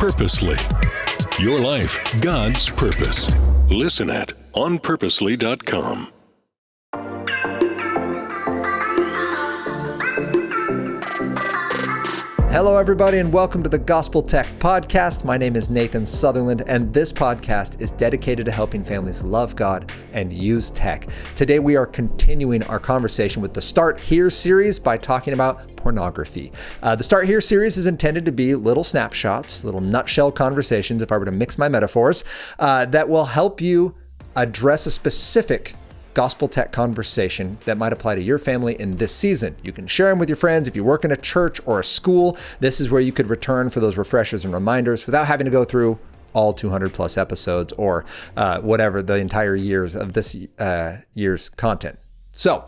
Purposely. Your life, God's purpose. Listen at onpurposely.com. Hello, everybody, and welcome to the Gospel Tech Podcast. My name is Nathan Sutherland, and this podcast is dedicated to helping families love God and use tech. Today, we are continuing our conversation with the Start Here series by talking about pornography. The Start Here series is intended to be little snapshots, little nutshell conversations, if I were to mix my metaphors, that will help you address a specific gospel tech conversation that might apply to your family in this season. You can share them with your friends. If you work in a church or a school, this is where you could return for those refreshers and reminders without having to go through all 200 plus episodes or whatever the entire years of this year's content. So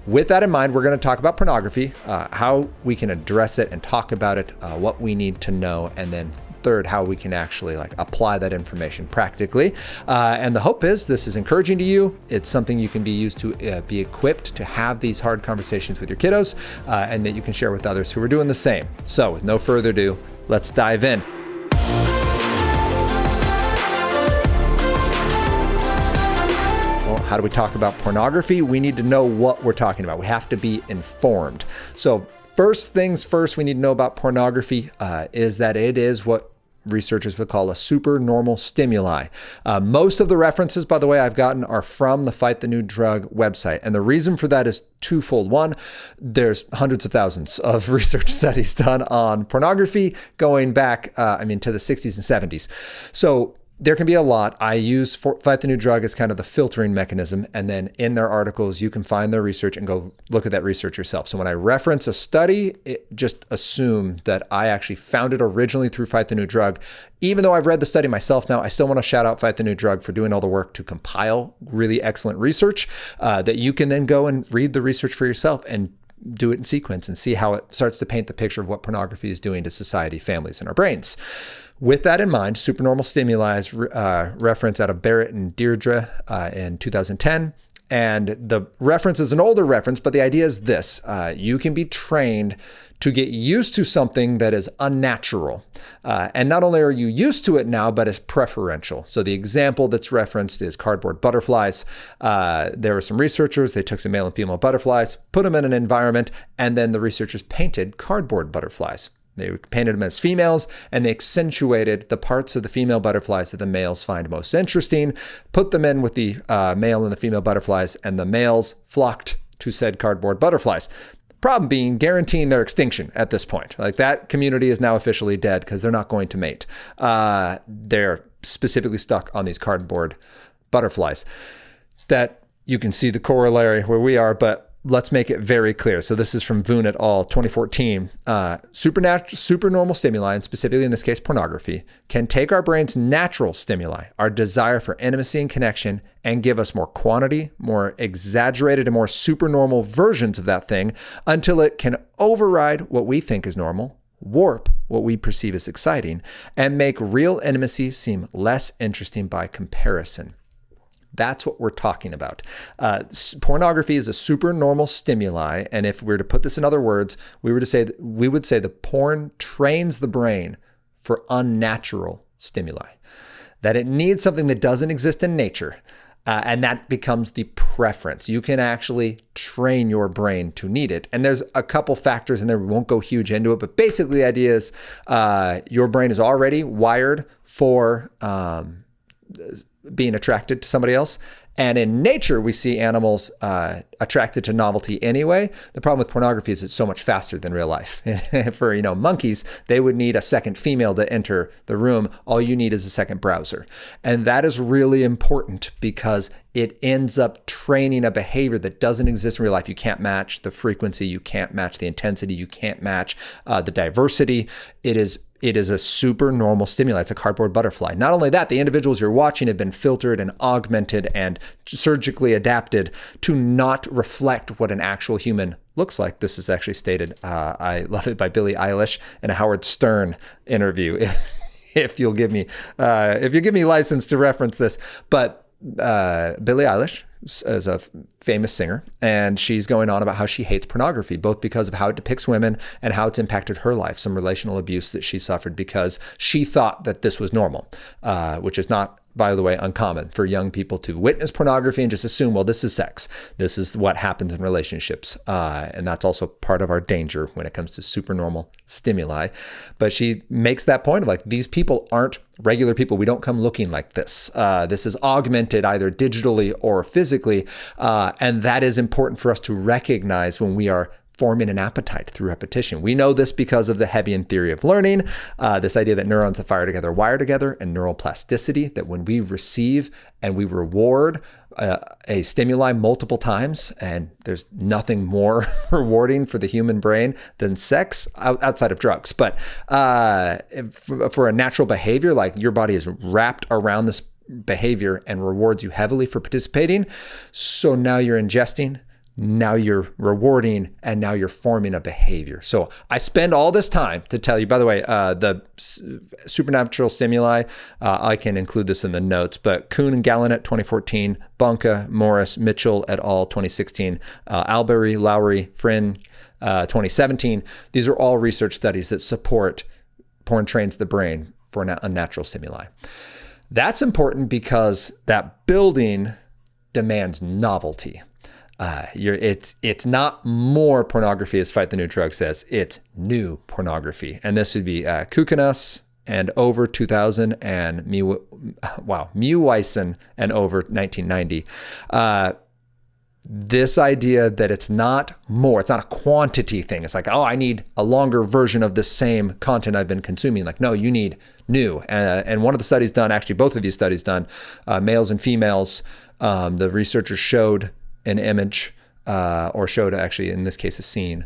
with that in mind, we're going to talk about pornography, how we can address it and talk about it, what we need to know, and then third, how we can actually apply that information practically. And the hope is this is encouraging to you. It's something you can be used to be equipped to have these hard conversations with your kiddos, and that you can share with others who are doing the same. So with no further ado, let's dive in. Well, how do we talk about pornography? We need to know what we're talking about. We have to be informed. So first things first, we need to know about pornography is that it is what researchers would call a supernormal stimuli. Most of the references, by the way, I've gotten are from the Fight the New Drug website. And the reason for that is twofold. One, there's hundreds of thousands of research studies done on pornography going back, to the 60s and 70s. So there can be a lot. I use Fight the New Drug as kind of the filtering mechanism. And then in their articles, you can find their research and go look at that research yourself. So when I reference a study, just assume that I actually found it originally through Fight the New Drug. Even though I've read the study myself now, I still want to shout out Fight the New Drug for doing all the work to compile really excellent research that you can then go and read the research for yourself and do it in sequence and see how it starts to paint the picture of what pornography is doing to society, families, and our brains. With that in mind, supernormal stimuli is reference out of Barrett and Deirdre in 2010. And the reference is an older reference, but the idea is this. You can be trained to get used to something that is unnatural. And not only are you used to it now, but it's preferential. So the example that's referenced is cardboard butterflies. There were some researchers, they took some male and female butterflies, put them in an environment, and then the researchers painted cardboard butterflies. They painted them as females, and they accentuated the parts of the female butterflies that the males find most interesting, put them in with the male and the female butterflies, and the males flocked to said cardboard butterflies. Problem being guaranteeing their extinction at this point. That community is now officially dead because they're not going to mate. They're specifically stuck on these cardboard butterflies. That you can see the corollary where we are, but let's make it very clear. So this is from Voon et al., 2014. Supernormal stimuli, and specifically in this case pornography, can take our brain's natural stimuli, our desire for intimacy and connection, and give us more quantity, more exaggerated and more supernormal versions of that thing until it can override what we think is normal, warp what we perceive as exciting, and make real intimacy seem less interesting by comparison. That's what we're talking about. Pornography is a supernormal stimuli, and if we were to put this in other words, we would say the porn trains the brain for unnatural stimuli, that it needs something that doesn't exist in nature, and that becomes the preference. You can actually train your brain to need it, and there's a couple factors in there. We won't go huge into it, but basically the idea is your brain is already wired for being attracted to somebody else. And in nature, we see animals attracted to novelty anyway. The problem with pornography is it's so much faster than real life. For monkeys, they would need a second female to enter the room. All you need is a second browser. And that is really important because it ends up training a behavior that doesn't exist in real life. You can't match the frequency. You can't match the intensity. You can't match the diversity. It is a super normal stimuli. It's a cardboard butterfly. Not only that, the individuals you're watching have been filtered and augmented and surgically adapted to not reflect what an actual human looks like. This is actually stated, I love it, by Billie Eilish in a Howard Stern interview, if you'll give me license to reference this. But Billie Eilish, is a famous singer, and she's going on about how she hates pornography, both because of how it depicts women and how it's impacted her life, some relational abuse that she suffered because she thought that this was normal, which is not, by the way, uncommon for young people to witness pornography and just assume, well, this is sex. This is what happens in relationships. And that's also part of our danger when it comes to supernormal stimuli. But she makes that point of like, these people aren't regular people. We don't come looking like this. This is augmented either digitally or physically. And that is important for us to recognize when we are forming an appetite through repetition. We know this because of the Hebbian theory of learning, this idea that neurons that fire together wire together, and neuroplasticity, that when we receive and we reward a stimuli multiple times, and there's nothing more rewarding for the human brain than sex outside of drugs. But for a natural behavior, like your body is wrapped around this behavior and rewards you heavily for participating. So now you're ingesting, now you're rewarding, and now you're forming a behavior. So I spend all this time to tell you, by the way, the supernatural stimuli, I can include this in the notes, but Kuhn and Gallinet, 2014, Bunka, Morris, Mitchell et al., 2016, Albury, Lowry, Friend, 2017. These are all research studies that support porn trains the brain for unnatural stimuli. That's important because that building demands novelty. It's not more pornography, as Fight the New Drug says. It's new pornography. And this would be Kukanas and Over 2000 and Mewison and Over 1990. This idea that it's not more, it's not a quantity thing. It's like, oh, I need a longer version of the same content I've been consuming. Like, no, you need new. And one of the studies done, actually both of these studies done, males and females, the researchers showed an image or showed actually, in this case, a scene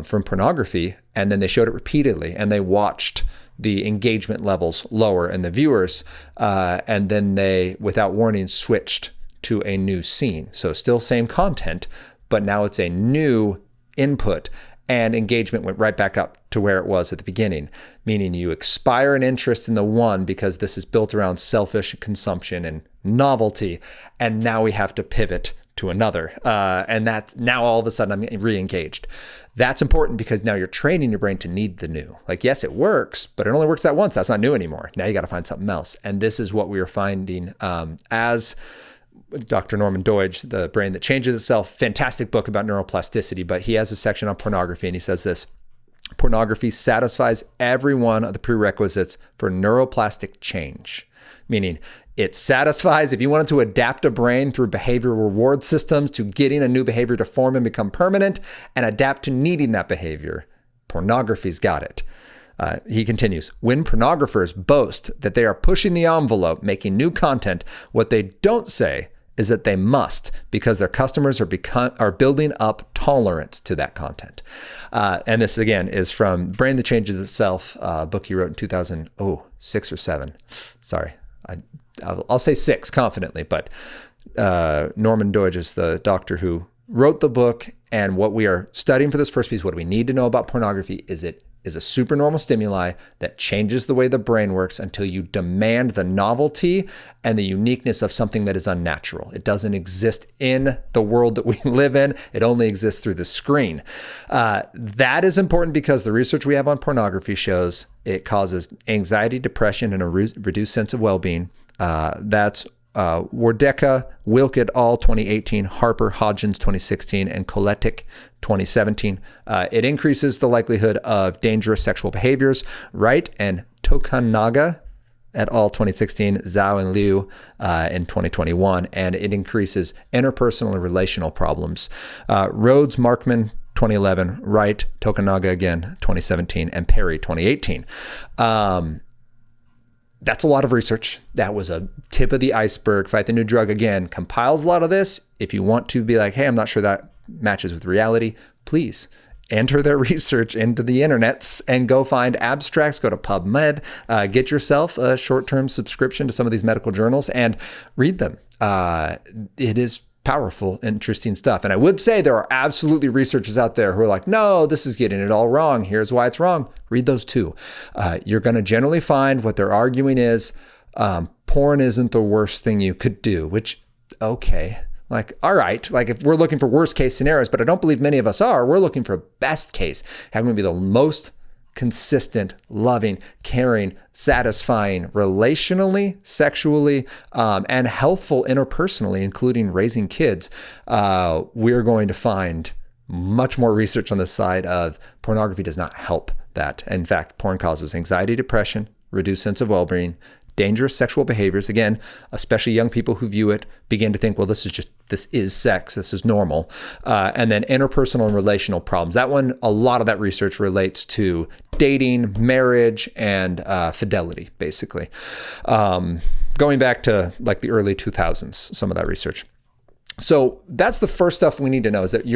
from pornography, and then they showed it repeatedly, and they watched the engagement levels lower in the viewers, and then they, without warning, switched to a new scene. So still same content, but now it's a new input, and engagement went right back up to where it was at the beginning, meaning you expire an interest in the one because this is built around selfish consumption and novelty, and now we have to pivot to another. And that's now all of a sudden I'm re-engaged. That's important because now you're training your brain to need the new. Like, yes, it works, but it only works that once. That's not new anymore. Now you got to find something else. And this is what we are finding as Dr. Norman Doidge, The Brain That Changes Itself, fantastic book about neuroplasticity, but he has a section on pornography, and he says this: pornography satisfies every one of the prerequisites for neuroplastic change, meaning it satisfies, if you wanted to adapt a brain through behavioral reward systems to getting a new behavior to form and become permanent and adapt to needing that behavior, pornography's got it. He continues, when pornographers boast that they are pushing the envelope, making new content, what they don't say is that they must, because their customers are building up tolerance to that content. And this, again, is from Brain That Changes Itself, a book he wrote in 2006 or 7. Sorry, I'll say 6 confidently, but Norman Doidge is the doctor who wrote the book. And what we are studying for this first piece, what do we need to know about pornography, is it is a supernormal stimuli that changes the way the brain works until you demand the novelty and the uniqueness of something that is unnatural. It doesn't exist in the world that we live in. It only exists through the screen. That is important because the research we have on pornography shows it causes anxiety, depression, and a reduced sense of well-being. That's Wardeka, Wilk et al. 2018, Harper, Hodgins 2016, and Koletic 2017. It increases the likelihood of dangerous sexual behaviors, Wright and Tokunaga et al. 2016, Zhao and Liu in 2021, and it increases interpersonal and relational problems. Rhodes, Markman 2011, Wright, Tokunaga again 2017, and Perry 2018. That's a lot of research. That was a tip of the iceberg. Fight the New Drug, again, compiles a lot of this. If you want to be like, hey, I'm not sure that matches with reality, please enter their research into the internets and go find abstracts, go to PubMed, get yourself a short-term subscription to some of these medical journals and read them. It is powerful, interesting stuff. And I would say there are absolutely researchers out there who are like, no, this is getting it all wrong. Here's why it's wrong. Read those too. You're going to generally find what they're arguing is porn isn't the worst thing you could do, which, okay, Like, all right, like if we're looking for worst case scenarios, but I don't believe many of us are, we're looking for best case. How can we be the most consistent, loving, caring, satisfying, relationally, sexually, and healthful interpersonally, including raising kids? We're going to find much more research on the side of pornography does not help that. In fact, porn causes anxiety, depression, reduced sense of well-being, dangerous sexual behaviors. Again, especially young people who view it begin to think, well, this is sex, this is normal. And then interpersonal and relational problems. That one, a lot of that research relates to dating, marriage, and fidelity, basically. Going back to like the early 2000s, some of that research. So that's the first stuff we need to know, is that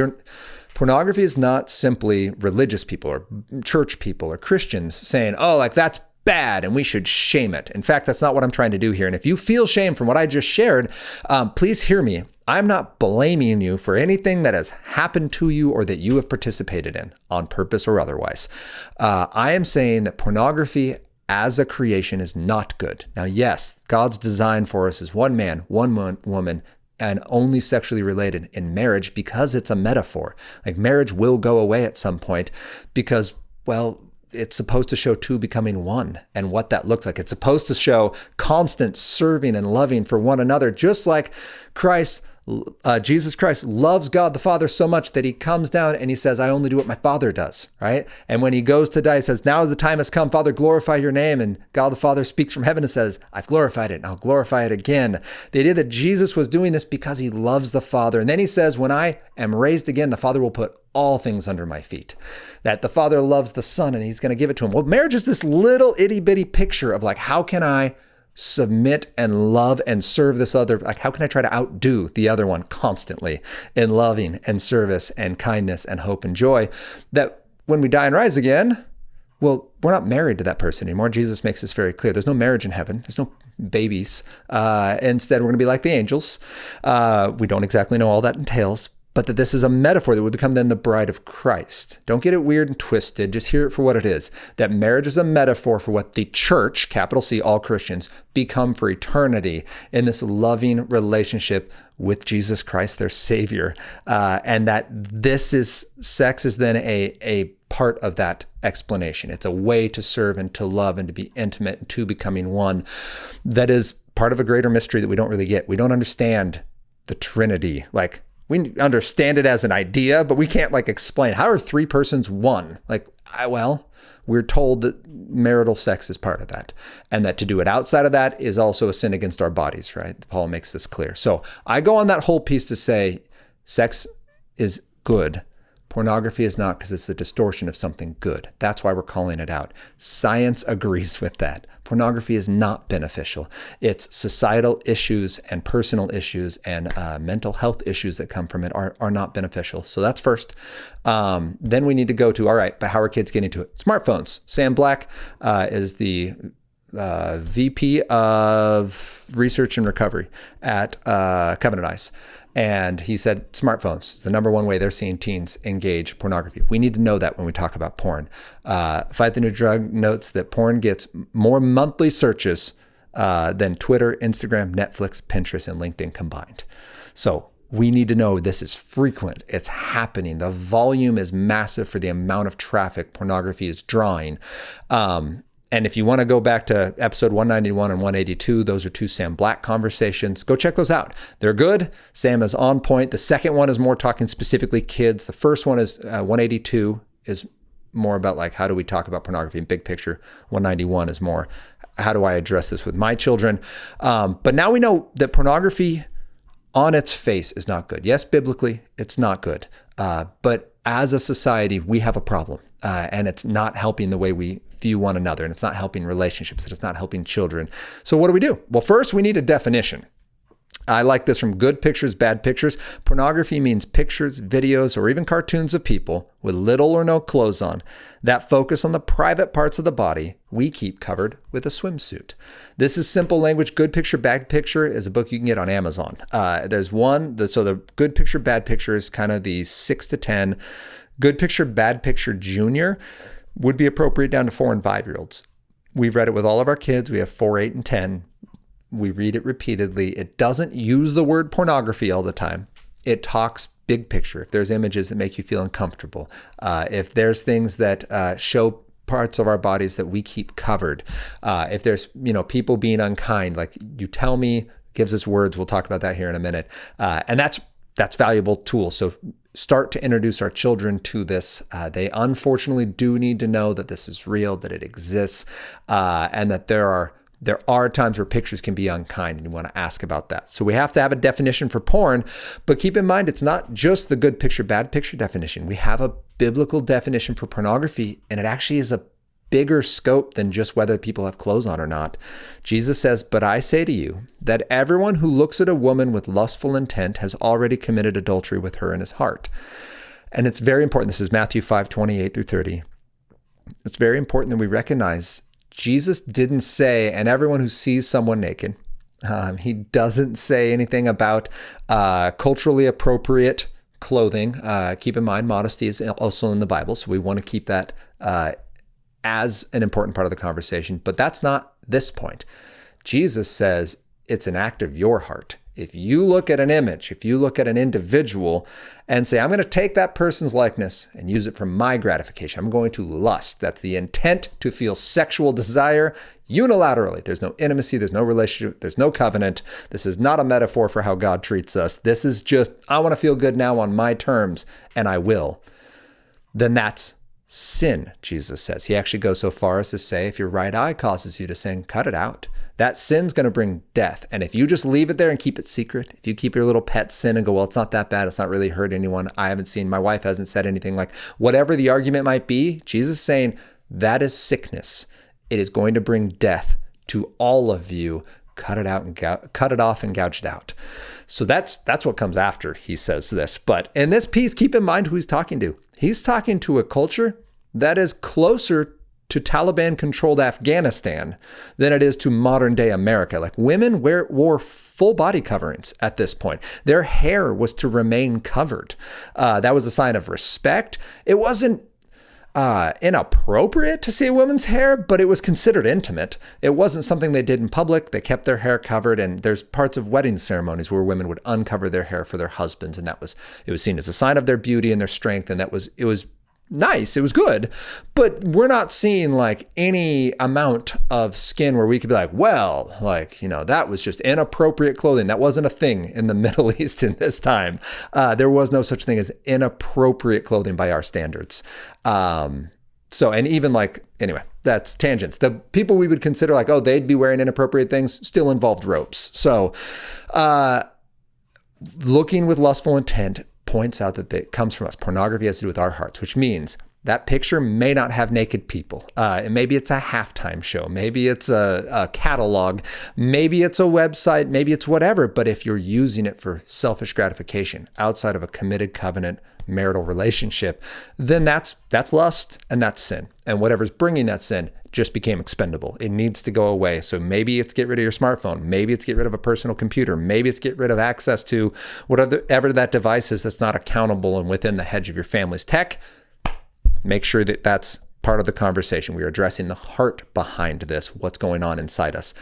pornography is not simply religious people or church people or Christians saying, oh, like that's bad and we should shame it. In fact, that's not what I'm trying to do here. And if you feel shame from what I just shared, please hear me. I'm not blaming you for anything that has happened to you or that you have participated in on purpose or otherwise. I am saying that pornography as a creation is not good. Now, yes, God's design for us is one man, one woman, and only sexually related in marriage because it's a metaphor. Like marriage will go away at some point because, well, it's supposed to show two becoming one and what that looks like. It's supposed to show constant serving and loving for one another, just like Jesus Christ loves God the Father so much that he comes down and he says, I only do what my Father does, right? And when he goes to die, he says, now the time has come, Father, glorify your name. And God the Father speaks from heaven and says, I've glorified it and I'll glorify it again. The idea that Jesus was doing this because he loves the Father. And then he says, when I am raised again, the Father will put all things under my feet. That the Father loves the Son and he's going to give it to him. Well, marriage is this little itty bitty picture of like, how can I submit and love and serve this other? Like, how can I try to outdo the other one constantly in loving and service and kindness and hope and joy? That when we die and rise again, well, we're not married to that person anymore. Jesus makes this very clear. There's no marriage in heaven. There's no babies. Instead, we're going to be like the angels. We don't exactly know all that entails, but that this is a metaphor that would become then the bride of Christ. Don't get it weird and twisted. Just hear it for what it is. That marriage is a metaphor for what the church, capital C, all Christians, become for eternity in this loving relationship with Jesus Christ, their Savior. And that sex is then a part of that explanation. It's a way to serve and to love and to be intimate and to becoming one. That is part of a greater mystery that we don't really get. We don't understand the Trinity. Like, we understand it as an idea, but we can't like explain how are three persons one? Like, we're told that marital sex is part of that, and that to do it outside of that is also a sin against our bodies, right? Paul makes this clear. So I go on that whole piece to say sex is good. Pornography is not, because it's a distortion of something good. That's why we're calling it out. Science agrees with that. Pornography is not beneficial. It's societal issues and personal issues and mental health issues that come from it are not beneficial. So that's first. Then we need to go to, all right, but how are kids getting to it? Smartphones. Sam Black is the VP of Research and Recovery at Covenant Eyes. And he said smartphones is the number one way they're seeing teens engage pornography. We need to know that when we talk about porn. Fight the New Drug notes that porn gets more monthly searches than Twitter, Instagram, Netflix, Pinterest, and LinkedIn combined. So we need to know this is frequent. It's happening. The volume is massive for the amount of traffic pornography is drawing. And if you want to go back to episode 191 and 182, those are two Sam Black conversations. Go check those out. They're good. Sam is on point. The second one is more talking specifically kids. The first one is 182 is more about like, how do we talk about pornography in big picture? 191 is more, how do I address this with my children? But now we know that pornography on its face is not good. Yes, biblically, it's not good. But as a society, we have a problem. And it's not helping the way we view one another, and it's not helping relationships, and it's not helping children. So what do? Well, first, we need a definition. I like this from Good Pictures, Bad Pictures. Pornography means pictures, videos, or even cartoons of people with little or no clothes on that focus on the private parts of the body we keep covered with a swimsuit. This is simple language. Good Picture, Bad Picture is a book you can get on Amazon. There's one, so the Good Picture, Bad Picture is kind of the 6 to 10. Good Picture, Bad Picture Junior would be appropriate down to 4 and 5-year-olds. We've read it with all of our kids. We have 4, 8, and 10. We read it repeatedly. It doesn't use the word pornography all the time. It talks big picture. If there's images that make you feel uncomfortable, if there's things that show parts of our bodies that we keep covered, if there's, people being unkind, like you tell me, gives us words. We'll talk about that here in a minute. And that's valuable tool. So start to introduce our children to this. They unfortunately do need to know that this is real, that it exists, and that there are times where pictures can be unkind, and you want to ask about that. So we have to have a definition for porn, but keep in mind, it's not just the good picture, bad picture definition. We have a biblical definition for pornography, and it actually is a bigger scope than just whether people have clothes on or not. Jesus says, "But I say to you that everyone who looks at a woman with lustful intent has already committed adultery with her in his heart." And it's very important. This is Matthew 5:28-30. It's very important that we recognize Jesus didn't say, "and everyone who sees someone naked." He doesn't say anything about culturally appropriate clothing. Keep in mind, modesty is also in the Bible, so we want to keep that as an important part of the conversation. But that's not this point. Jesus says it's an act of your heart. If you look at an image, if you look at an individual and say, "I'm going to take that person's likeness and use it for my gratification. I'm going to lust." That's the intent to feel sexual desire unilaterally. There's no intimacy. There's no relationship. There's no covenant. This is not a metaphor for how God treats us. This is just, I want to feel good now on my terms, and I will. Then that's sin, Jesus says. He actually goes so far as to say, if your right eye causes you to sin, cut it out. That sin's going to bring death. And if you just leave it there and keep it secret, if you keep your little pet sin and go, "Well, it's not that bad. It's not really hurt anyone. I haven't seen, my wife hasn't said anything," like whatever the argument might be, Jesus is saying that is sickness. It is going to bring death to all of you. Cut it out and cut it off and gouge it out. So that's what comes after he says this. But in this piece, keep in mind who he's talking to. He's talking to a culture that is closer to Taliban-controlled Afghanistan than it is to modern-day America. Like, women wore full body coverings at this point. Their hair was to remain covered. That was a sign of respect. It wasn't inappropriate to see a woman's hair, but it was considered intimate. It wasn't something they did in public. They kept their hair covered, and there's parts of wedding ceremonies where women would uncover their hair for their husbands, and it was seen as a sign of their beauty and their strength, and it was nice. It was good, but we're not seeing like any amount of skin where we could be like, well, like, that was just inappropriate clothing. That wasn't a thing in the Middle East in this time. There was no such thing as inappropriate clothing by our standards. And even anyway, that's tangents. The people we would consider like, oh, they'd be wearing inappropriate things still involved ropes. So, looking with lustful intent points out that it comes from us. Pornography has to do with our hearts, which means that picture may not have naked people. And maybe it's a halftime show. Maybe it's a catalog. Maybe it's a website. Maybe it's whatever. But if you're using it for selfish gratification outside of a committed covenant marital relationship, then that's lust and that's sin. And whatever's bringing that sin just became expendable. It needs to go away. So maybe it's get rid of your smartphone. Maybe it's get rid of a personal computer. Maybe it's get rid of access to whatever that device is that's not accountable and within the hedge of your family's tech. Make sure that that's part of the conversation. We are addressing the heart behind this, what's going on inside us.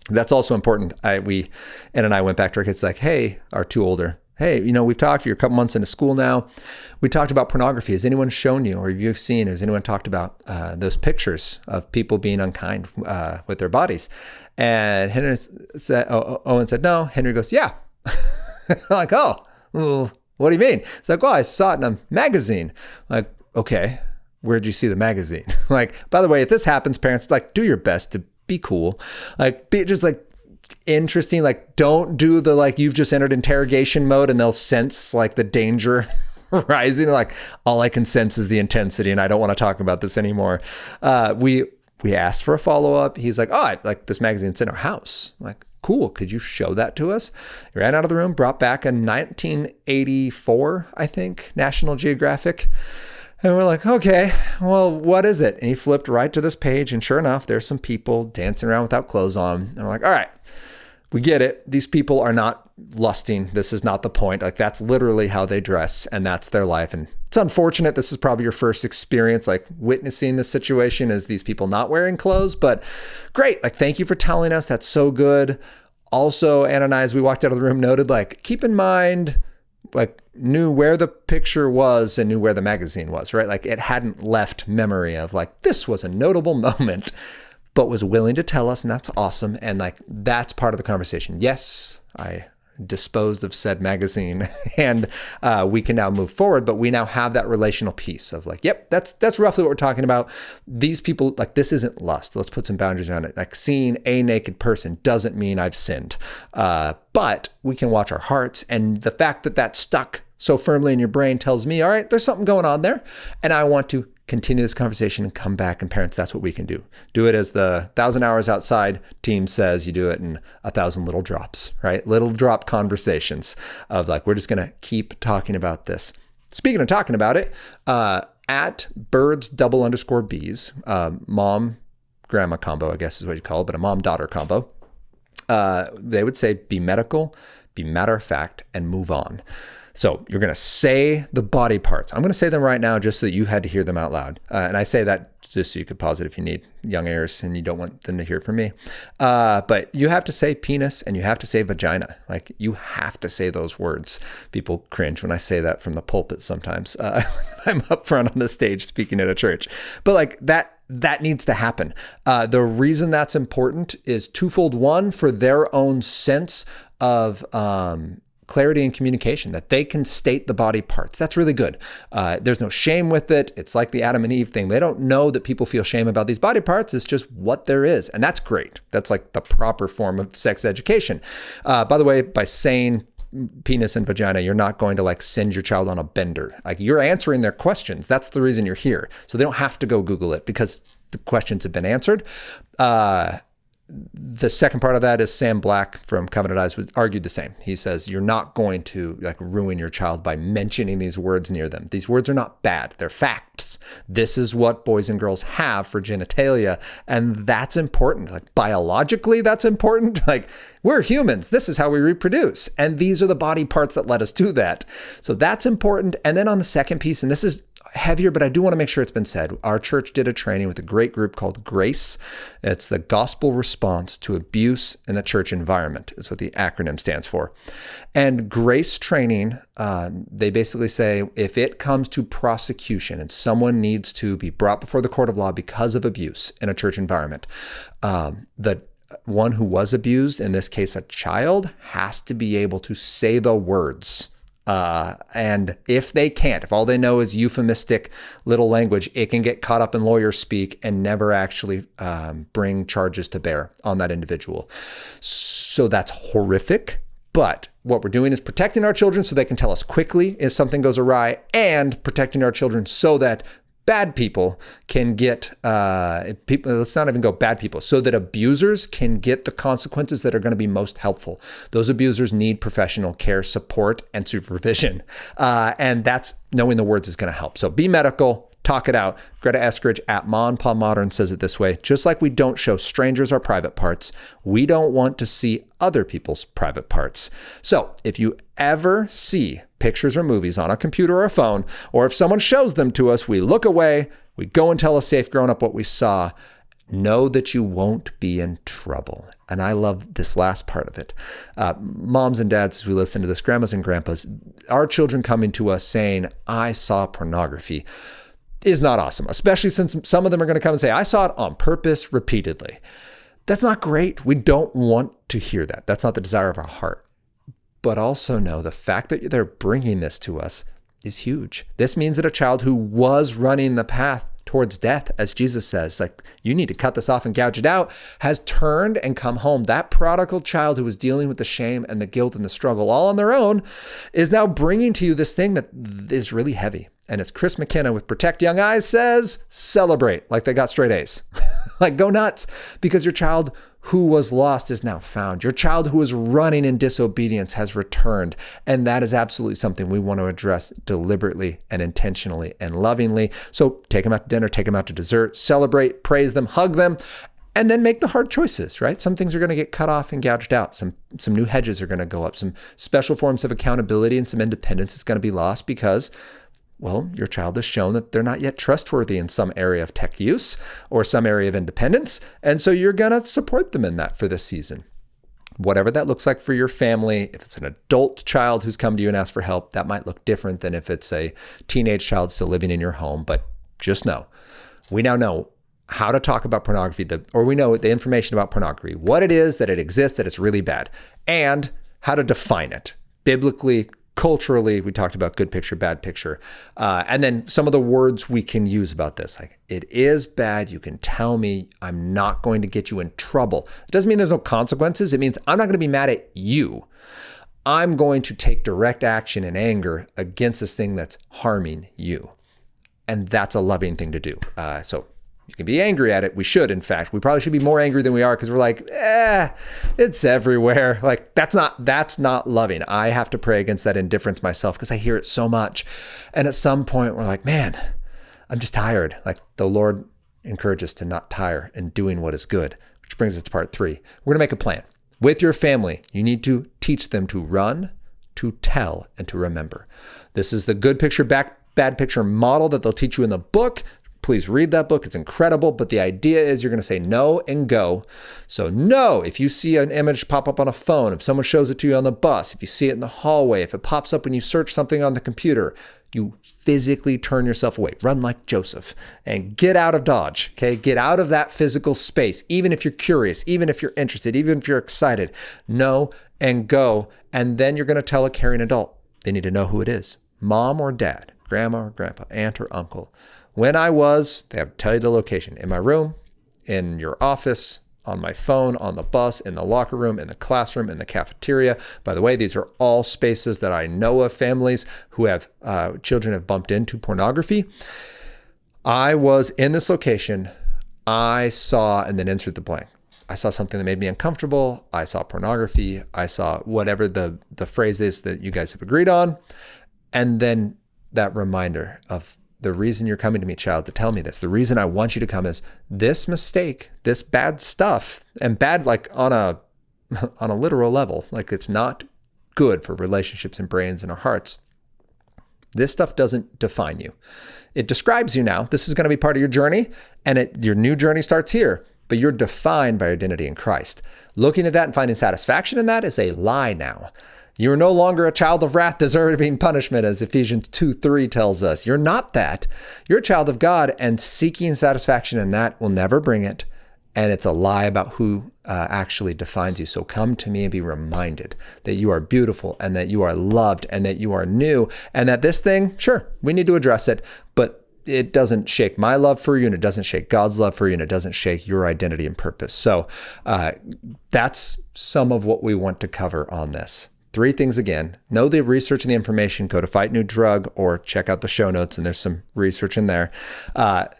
That's also important. Ann and I went back to our kids like, hey, our two older, hey, we've talked, you're a couple months into school now. We talked about pornography. Has anyone shown you, or have you seen, has anyone talked about those pictures of people being unkind with their bodies? And Owen said, no. Henry goes, yeah. I'm like, oh, well, what do you mean? It's like, well, I saw it in a magazine. I'm like, okay, where'd you see the magazine? Like, by the way, if this happens, parents, like, do your best to be cool. Like, be just like, interesting. Like, don't do the like you've just entered interrogation mode and they'll sense like the danger rising. Like, all I can sense is the intensity and I don't want to talk about this anymore. We asked for a follow-up. He's like, oh, like this magazine's in our house. I'm like, cool. Could you show that to us? He ran out of the room, brought back a 1984, I think, National Geographic. And we're like, okay, well, what is it? And he flipped right to this page. And sure enough, there's some people dancing around without clothes on. And we're like, all right, we get it. These people are not lusting. This is not the point. Like, that's literally how they dress and that's their life. And it's unfortunate. This is probably your first experience, like witnessing this situation as these people not wearing clothes, but great. Like, thank you for telling us. That's so good. Also, Anna and I, as we walked out of the room, noted, like, keep in mind, like, knew where the picture was and knew where the magazine was, right? Like, it hadn't left memory of, like, this was a notable moment, but was willing to tell us, and that's awesome. And, like, that's part of the conversation. Yes, I disposed of said magazine and we can now move forward, but we now have that relational piece of like, yep, that's roughly what we're talking about. These people, like, this isn't lust. Let's put some boundaries around it. Like, seeing a naked person doesn't mean I've sinned. But we can watch our hearts, and the fact that that's stuck so firmly in your brain tells me, all right, there's something going on there, and I want to continue this conversation and come back. And parents, that's what we can do. Do it as the 1,000 hours outside team says. You do it in 1,000 little drops, right? Little drop conversations of like, we're just going to keep talking about this. Speaking of talking about it, at birds_bees, mom grandma combo, I guess is what you call it, but a mom daughter combo. They would say, be medical, be matter of fact, and move on. So you're going to say the body parts. I'm going to say them right now just so that you had to hear them out loud. And I say that just so you could pause it if you need young ears and you don't want them to hear from me. But you have to say penis and you have to say vagina. Like, you have to say those words. People cringe when I say that from the pulpit sometimes. I'm up front on the stage speaking at a church. But like that needs to happen. The reason that's important is twofold. One, for their own sense of clarity and communication, that they can state the body parts. That's really good. There's no shame with it. It's like the Adam and Eve thing. They don't know that people feel shame about these body parts. It's just what there is. And that's great. That's like the proper form of sex education. By the way, by saying penis and vagina, you're not going to like send your child on a bender. Like, you're answering their questions. That's the reason you're here. So they don't have to go Google it because the questions have been answered. The second part of that is Sam Black from Covenant Eyes argued the same. He says, you're not going to like ruin your child by mentioning these words near them. These words are not bad. They're facts. This is what boys and girls have for genitalia. And that's important. Like, biologically, that's important. Like, we're humans. This is how we reproduce. And these are the body parts that let us do that. So that's important. And then on the second piece, and this is heavier, but I do want to make sure it's been said. Our church did a training with a great group called GRACE. It's the Gospel Response to Abuse in the Church Environment, is what the acronym stands for. And GRACE training, they basically say, if it comes to prosecution and someone needs to be brought before the court of law because of abuse in a church environment, the one who was abused, in this case a child, has to be able to say the words. And if they can't, if all they know is euphemistic little language, it can get caught up in lawyer speak and never actually bring charges to bear on that individual. So that's horrific. But what we're doing is protecting our children so they can tell us quickly if something goes awry, and protecting our children so that bad people can get, let's not even go bad people, so that abusers can get the consequences that are going to be most helpful. Those abusers need professional care, support, and supervision. And that's knowing the words is going to help. So be medical, talk it out. Greta Eskridge at Ma and Pa Modern says it this way: just like we don't show strangers our private parts, we don't want to see other people's private parts. So if you ever see pictures or movies on a computer or a phone, or if someone shows them to us, we look away, we go and tell a safe grown-up what we saw, know that you won't be in trouble. And I love this last part of it. Moms and dads, as we listen to this, grandmas and grandpas, our children coming to us saying, I saw pornography, is not awesome, especially since some of them are going to come and say, I saw it on purpose repeatedly. That's not great. We don't want to hear that. That's not the desire of our heart. But also know the fact that they're bringing this to us is huge. This means that a child who was running the path towards death, as Jesus says, like, you need to cut this off and gouge it out, has turned and come home. That prodigal child who was dealing with the shame and the guilt and the struggle all on their own is now bringing to you this thing that is really heavy. And as Chris McKenna with Protect Young Eyes says, celebrate like they got straight A's. Like, go nuts, because your child who was lost is now found. Your child who was running in disobedience has returned. And that is absolutely something we want to address deliberately and intentionally and lovingly. So take them out to dinner, take them out to dessert, celebrate, praise them, hug them, and then make the hard choices, right? Some things are going to get cut off and gouged out. Some new hedges are going to go up. Some special forms of accountability and some independence is going to be lost because, well, your child has shown that they're not yet trustworthy in some area of tech use or some area of independence. And so you're going to support them in that for this season. whatever that looks like for your family. If it's an adult child who's come to you and asked for help, that might look different than if it's a teenage child still living in your home. But just know, we now know how to talk about pornography, or we know the information about pornography, what it is, that it exists, that it's really bad, and how to define it biblically, culturally. We talked about good picture, bad picture. And then some of the words we can use about this, like it is bad. You can tell me, I'm not going to get you in trouble. It doesn't mean there's no consequences. It means I'm not going to be mad at you. I'm going to take direct action and anger against this thing that's harming you. And that's a loving thing to do. So you can be angry at it. We should, in fact. We probably should be more angry than we are because we're like, it's everywhere. Like, that's not loving. I have to pray against that indifference myself because I hear it so much. And at some point, we're like, man, I'm just tired. Like, the Lord encourages us to not tire in doing what is good, which brings us to part 3. We're going to make a plan. With your family, you need to teach them to run, to tell, and to remember. This is the good picture, bad picture model that they'll teach you in the book. Please read that book. It's incredible. But the idea is you're going to say no and go. So no, if you see an image pop up on a phone, if someone shows it to you on the bus, if you see it in the hallway, if it pops up when you search something on the computer, you physically turn yourself away. Run like Joseph and get out of Dodge. Okay. Get out of that physical space. Even if you're curious, even if you're interested, even if you're excited, no and go. And then you're going to tell a caring adult. They need to know who it is. Mom or dad, grandma or grandpa, aunt or uncle. When I was, they have to tell you the location, in my room, in your office, on my phone, on the bus, in the locker room, in the classroom, in the cafeteria. By the way, these are all spaces that I know of families who have children have bumped into pornography. I was in this location. I saw, and then insert the blank. I saw something that made me uncomfortable. I saw pornography. I saw whatever the phrase is that you guys have agreed on. And then that reminder of the reason you're coming to me, child, to tell me this, the reason I want you to come is this mistake, this bad stuff, and bad like on a literal level, like it's not good for relationships and brains and our hearts. This stuff doesn't define you. It describes you now. This is going to be part of your journey, and your new journey starts here, but you're defined by your identity in Christ. Looking at that and finding satisfaction in that is a lie now. You're no longer a child of wrath deserving punishment, as Ephesians 2:3 tells us. You're not that. You're a child of God, and seeking satisfaction in that will never bring it. And it's a lie about who actually defines you. So come to me and be reminded that you are beautiful and that you are loved and that you are new and that this thing, sure, we need to address it, but it doesn't shake my love for you and it doesn't shake God's love for you and it doesn't shake your identity and purpose. So that's some of what we want to cover on this. 3 things again. Know the research and the information. Go to Fight New Drug or check out the show notes, and there's some research in there.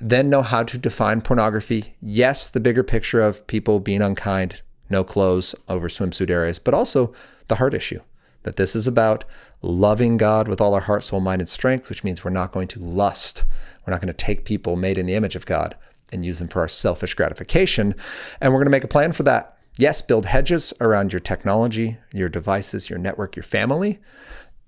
Then know how to define pornography. Yes, the bigger picture of people being unkind, no clothes over swimsuit areas, but also the heart issue. That this is about loving God with all our heart, soul, mind, and strength, which means we're not going to lust. We're not going to take people made in the image of God and use them for our selfish gratification. And we're going to make a plan for that. Yes, build hedges around your technology, your devices, your network, your family,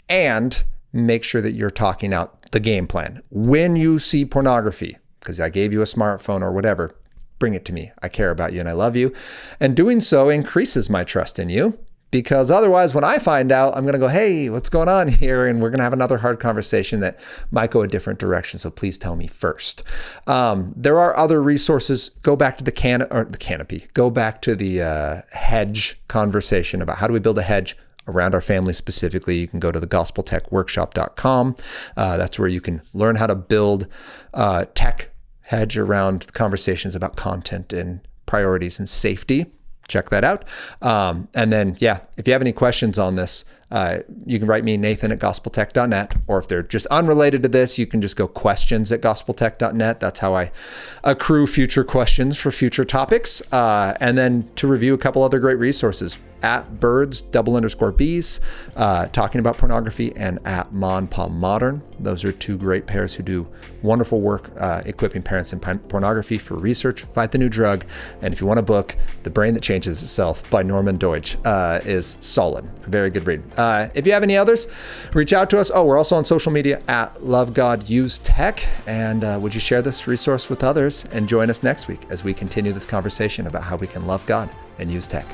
and make sure that you're talking out the game plan. When you see pornography, because I gave you a smartphone or whatever, bring it to me. I care about you and I love you. And doing so increases my trust in you, because otherwise when I find out, I'm going to go, hey, what's going on here? And we're going to have another hard conversation that might go a different direction. So please tell me first. There are other resources. Go back to the canopy. Go back to the hedge conversation about how do we build a hedge around our family specifically. You can go to the gospeltechworkshop.com. That's where you can learn how to build tech hedge around conversations about content and priorities and safety. Check that out. And then, if you have any questions on this, you can write me, Nathan@gospeltech.net, or if they're just unrelated to this, you can just go questions@gospeltech.net. That's how I accrue future questions for future topics. And then to review a couple other great resources, @birds_bees, talking about pornography, and @MonPomModern. Those are 2 great pairs who do wonderful work equipping parents in pornography for research. Fight the New Drug. And if you want a book, The Brain That Changes Itself by Norman Deutsch is solid. A very good read. If you have any others, reach out to us. Oh, we're also on social media @LoveGodUseTech. And would you share this resource with others and join us next week as we continue this conversation about how we can love God and use tech.